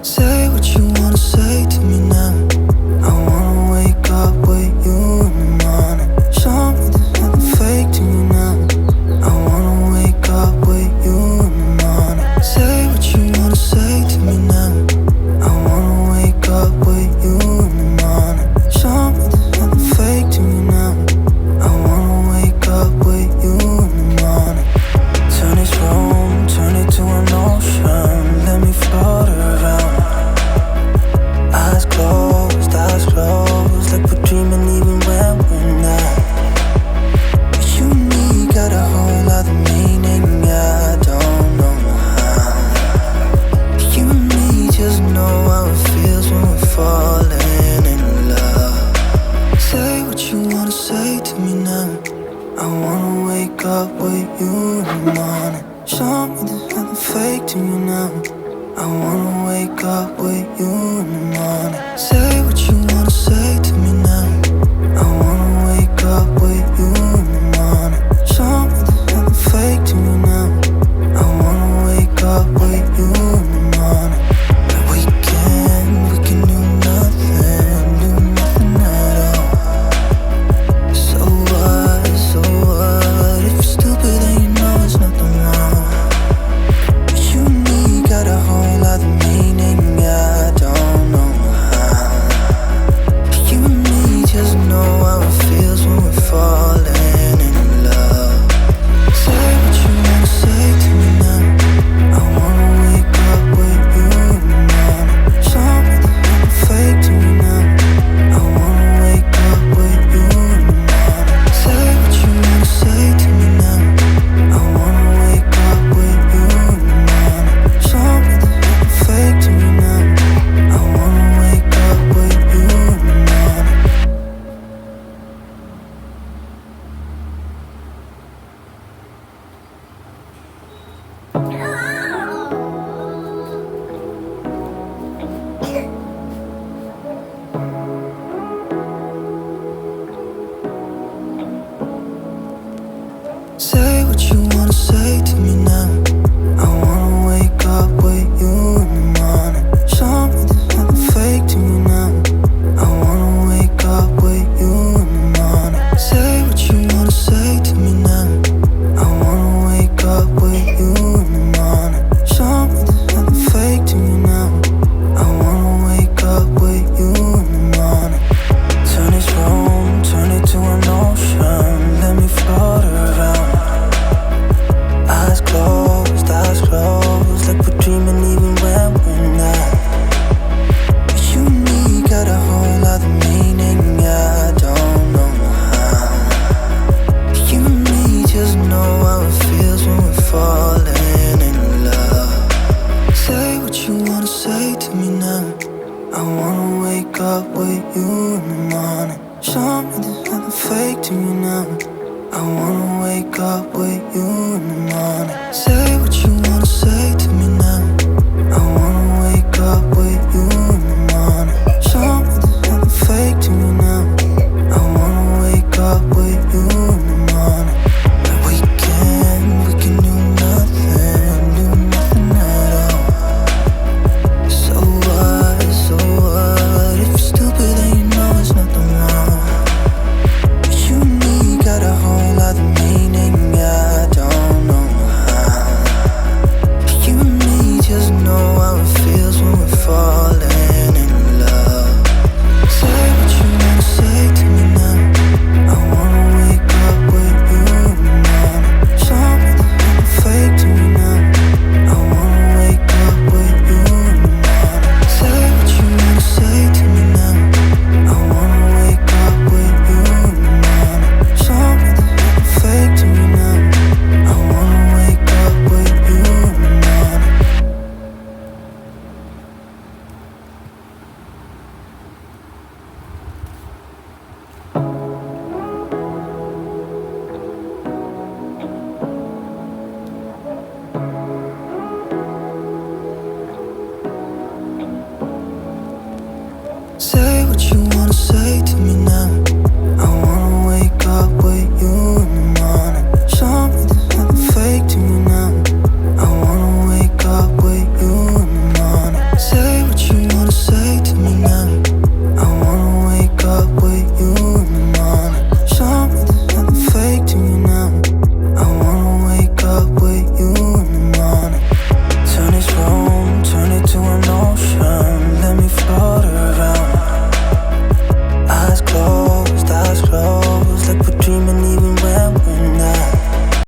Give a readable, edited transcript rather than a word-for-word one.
Say what you wanna say to me now. I wanna wake up with you in the morning. Show me there's nothing fake to you now. I wanna wake up with you in the morning. Say what you wanna say to me now. I wanna wake up with you in the morning. Show me there's nothing fake to me now. I wanna wake up with you in the morning. Turn this room, turn it to an ocean. Let me float around. Eyes closed, like we're dreaming even when we're not. You and me got a whole other meaning, I don't know how. You and me just know how it feels when we're falling in love. Say what you wanna say to me now. I wanna wake up with you in the morning. Show me there's nothing fake to you now. I wanna wake up with you in the morning. Say what you wanna say to me now. I wanna wake up with you in the morning. Show me there's nothing fake to me now. I wanna wake up with you in the morning. We can do nothing at all. So what, if you're stupid then you know there's nothing wrong. You and me got a whole other meaning, I don't know how. You and me just know how it feels when we're falling in love. Say what you wanna say to me now. I wanna wake up with you in the morning. Show me there's nothing fake to me now. I wanna wake up with you in the morning. Say what you wanna say to me now. I wanna wake up with you in the morning. Show me there's nothing fake to me now. I wanna wake up with you in the morning. Say what you wanna say to me now. I wanna wake up with you in the morning. Show me there's nothing fake to me now. I wanna wake up with you in the morning. Say what you wanna say to me now. I wanna wake up with you in the morning. Show me there's nothing fake to me now. I wanna wake up with you in the morning. Turn this room, turn it to an ocean. Let me float around. Eyes closed, like we're dreaming even when we're not. You and me got a whole other meaning, I don't know how. You and me just know how it feels when we're falling in love. Say what you wanna say to me now. I wanna wake up with you in the morning. Show me there's nothing fake to you now. I wanna wake up with you in the morning. Say what you wanna say to me now. I wanna wake up with you in the morning. Show me there's nothing fake to me now. I wanna wake up with you in the morning. We can do nothing at all. So what, if you're stupid then you know there's nothing wrong. You and me got a whole other meaning, I don't know how. You and me just know how it feels when we're falling in love. Say what you wanna say to me now. I wanna wake up with you in the morning. Show me there's nothing fake to me now. I wanna wake up with you in the morning. Say what you wanna say to me now. I wanna wake up with you in the morning. Show me there's nothing fake to me now. I wanna wake up with you in the morning. Say what you wanna say to me now.